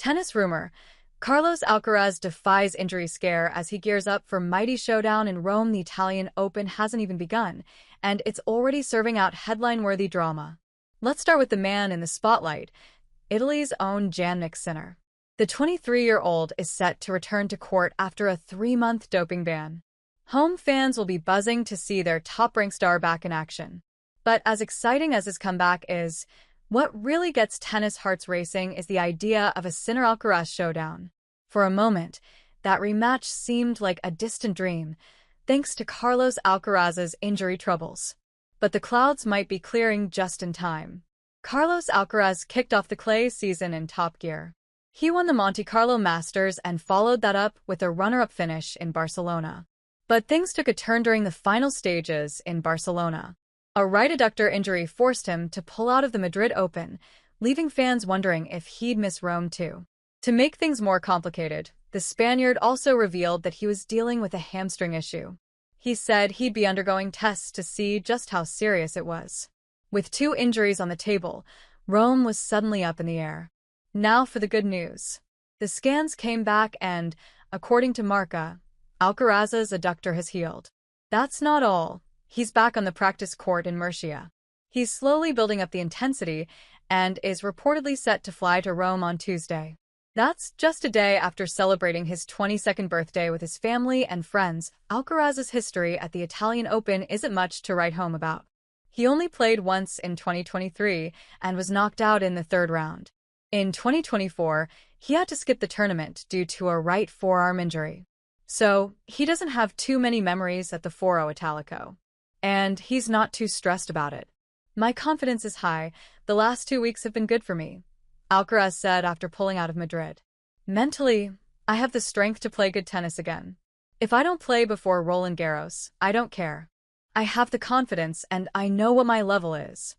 Tennis rumor. Carlos Alcaraz defies injury scare as he gears up for mighty showdown in Rome. The Italian Open hasn't even begun, and it's already serving out headline-worthy drama. Let's start with the man in the spotlight, Italy's own Jannik Sinner. The 23-year-old is set to return to court after a 3-month doping ban. Home fans will be buzzing to see their top-ranked star back in action. But as exciting as his comeback is, what really gets tennis hearts racing is the idea of a Sinner-Alcaraz showdown. For a moment, that rematch seemed like a distant dream, thanks to Carlos Alcaraz's injury troubles. But the clouds might be clearing just in time. Carlos Alcaraz kicked off the clay season in top gear. He won the Monte Carlo Masters and followed that up with a runner-up finish in Barcelona. But things took a turn during the final stages in Barcelona. A right adductor injury forced him to pull out of the Madrid Open, leaving fans wondering if he'd miss Rome too. To make things more complicated, the Spaniard also revealed that he was dealing with a hamstring issue. He said he'd be undergoing tests to see just how serious it was. With 2 injuries on the table, Rome was suddenly up in the air. Now for the good news. The scans came back and, according to Marca, Alcaraz's adductor has healed. That's not all. He's back on the practice court in Murcia. He's slowly building up the intensity and is reportedly set to fly to Rome on Tuesday. That's just a day after celebrating his 22nd birthday with his family and friends. Alcaraz's history at the Italian Open isn't much to write home about. He only played once in 2023 and was knocked out in the 3rd round. In 2024, he had to skip the tournament due to a right forearm injury. So, he doesn't have too many memories at the Foro Italico. And he's not too stressed about it. My confidence is high. The last 2 weeks have been good for me, Alcaraz said after pulling out of Madrid. Mentally, I have the strength to play good tennis again. If I don't play before Roland Garros, I don't care. I have the confidence and I know what my level is.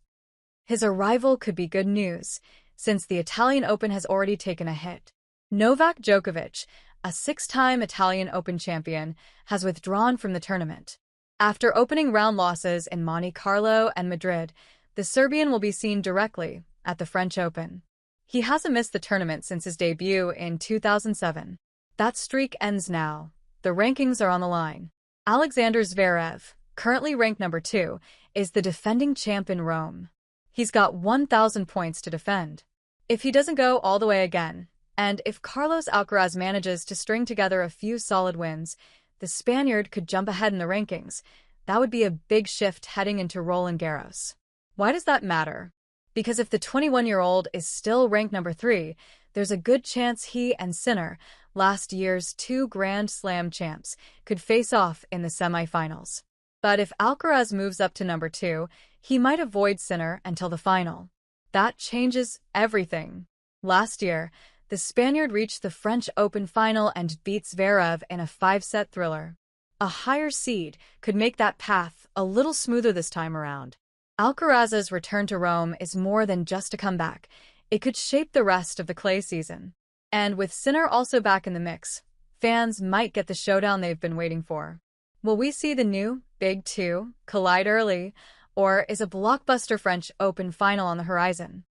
His arrival could be good news, since the Italian Open has already taken a hit. Novak Djokovic, a 6-time Italian Open champion, has withdrawn from the tournament. After opening round losses in Monte Carlo and Madrid, the Serbian will be seen directly at the French Open. He hasn't missed the tournament since his debut in 2007. That streak ends now. The rankings are on the line. Alexander Zverev, currently ranked number 2, is the defending champ in Rome. He's got 1,000 points to defend. If he doesn't go all the way again, and if Carlos Alcaraz manages to string together a few solid wins, the Spaniard could jump ahead in the rankings. That would be a big shift heading into Roland Garros. Why does that matter? Because if the 21-year-old is still ranked number 3, there's a good chance he and Sinner, last year's 2 Grand Slam champs, could face off in the semifinals. But if Alcaraz moves up to number 2, he might avoid Sinner until the final. That changes everything. Last year, the Spaniard reached the French Open final and beat Zverev in a 5-set thriller. A higher seed could make that path a little smoother this time around. Alcaraz's return to Rome is more than just a comeback. It could shape the rest of the clay season. And with Sinner also back in the mix, fans might get the showdown they've been waiting for. Will we see the new Big Two collide early, or is a blockbuster French Open final on the horizon?